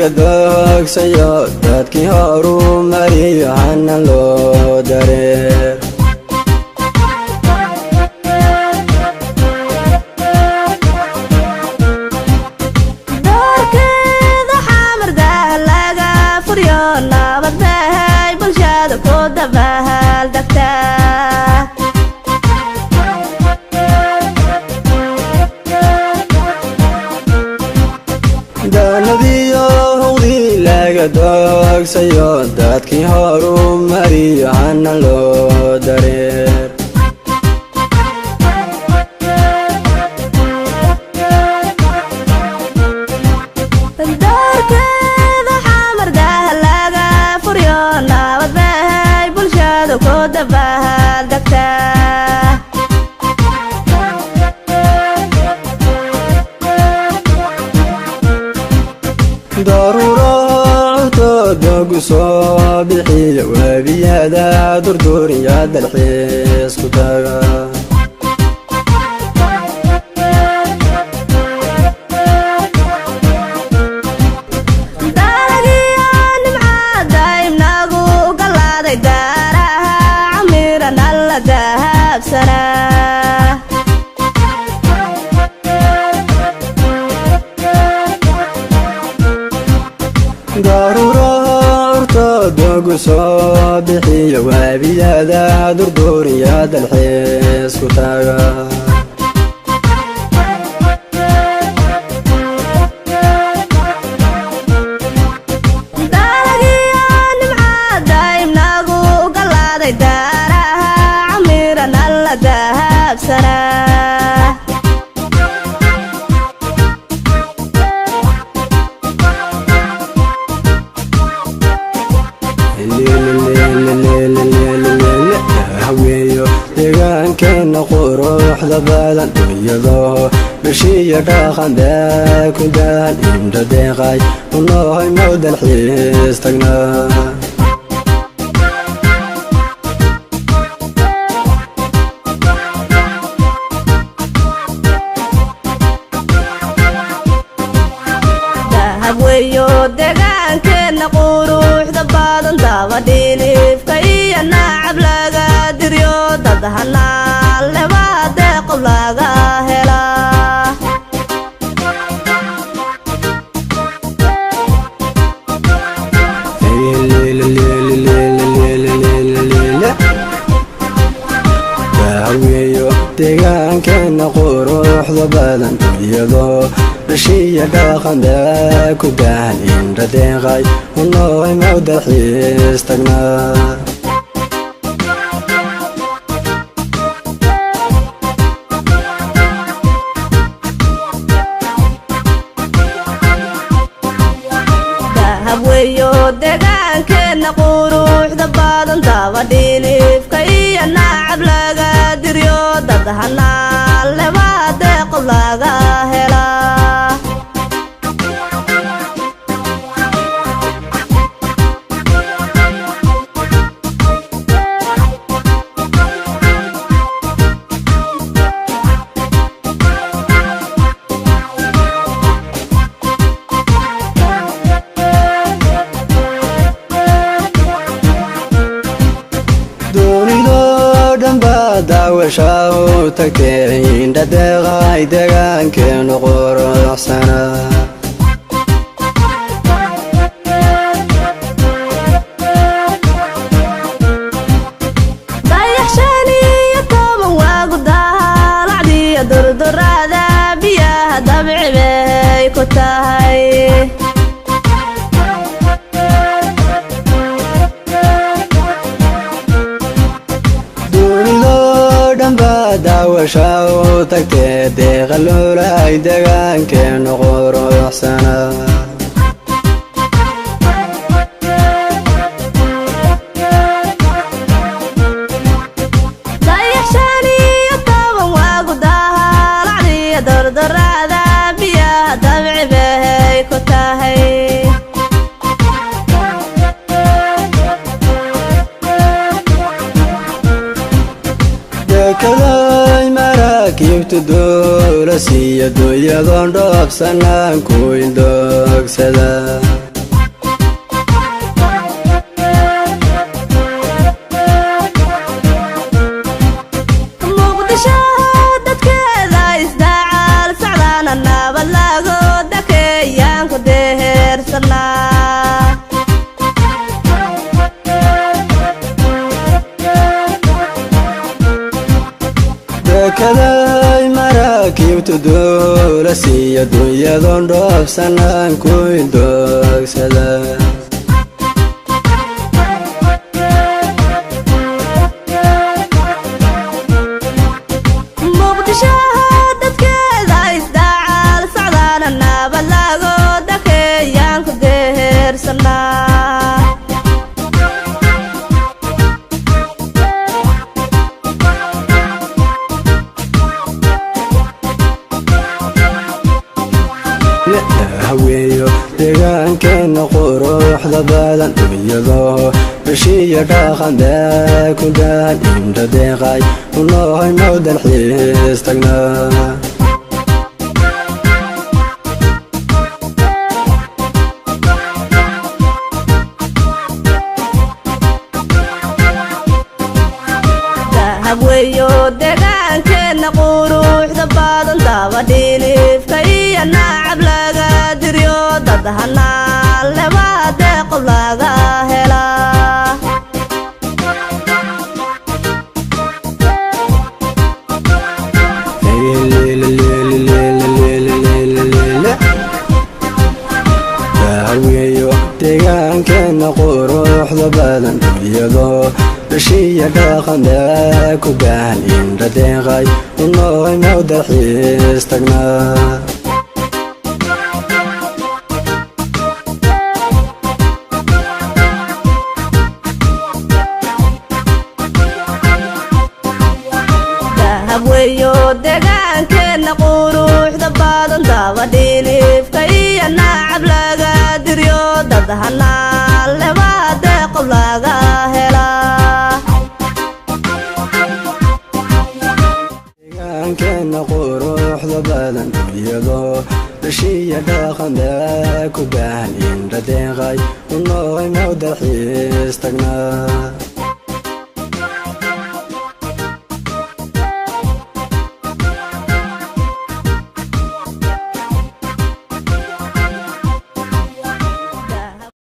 laga doogsayo dadkii horu mariyo hana loo dareer doorkeeda xamardaha laga furyo nabadbahay bulshada ku dabahal degtaa daanadiyo howdii laga doogsayo dadkii horu mariyo hana loo dareer doorkeeda xamardaha laga furyo nabadbahay bulshada ku dabahal degtaa daruuro cutoodogu soo bixiyo webiyada durduuriya dalxiis ku taga dalagiyo nimcada imnagu galaaday daaraha camiran alla dahabsanaa daruuro cutoodogu soo bixiyo webiyada durduuriya dalxiis ku taga dalagiyo nimcada imnagu galaaday daaraha camiran alla dahabsanaa haweeyo deegaankeena quruxda badan iyadoo bishiya dhaqan bee ku dahan indho deeqay unohay mau dalxiis tagnaa dahabweeyo deegaankeena quruxda badan dabadhiilifka iyo nacab laga diryo dad hanaan lebaa deeqob laga helaa haweeyo deegaankeena quruxda badan iyadoo bishiya dhaqan bee ku dahan indho deeqay unohay mau dalxiis tagnaa dahabweeyo deegaankeena quruxda badan dabadhiilifka iyo nacab laga diryo dad hanaan lebaa deeqob laga helaa doonidoo dhanba daawasha u tagtay indha deeqay deegaankeenu quruxsana dayaxshan iyo toban waagu daalacdiyo durdurada biyaha dabci bay ku tahay doonidoo dhanba daawasha u tagtay deeqa loolay deegaankeenu quruxsana dayaxshan iyo toban waagu daalacdiyo durdurada biyaha dabci bay ku tahay deekaday maraakiibta doola siiya dunyadoon dhoobsanaan ku indoogsada deeqsanaa dekaday maraakiibtu duulasiiyo dunyadoon dhoofsanaan ku indoogsada dadkeeda isdaacaal socdaana naabad lago dakeeyaan ku dehersanaa haweeyo deegaankeenna quruxda badan iyadoo bishiya dhaqan bee ku daan indha deeqay unoohay noo dalxiis tagnaa dahabweeyo deegaankeenna quruxda badan dabadhiilifka iyo nacab laga diryo dad hanaan leba deeqob laga helaa dahaweeyo deegaankeenna quruxda badan iyadoo bishiya dhaqan bee ku baahan indha deeqay unoohay noo dalxiis tagnaa dahabweeyo deegaankeenna quruxda badan dabadhiilifka iyo nacab laga diryo dad hanaan leba deeqob laga helaa deegaankeenna quruxda badan iyadoo bishiya dhaqan bee ku baahan indha deeqay unoohay noo dalxiis tagnaa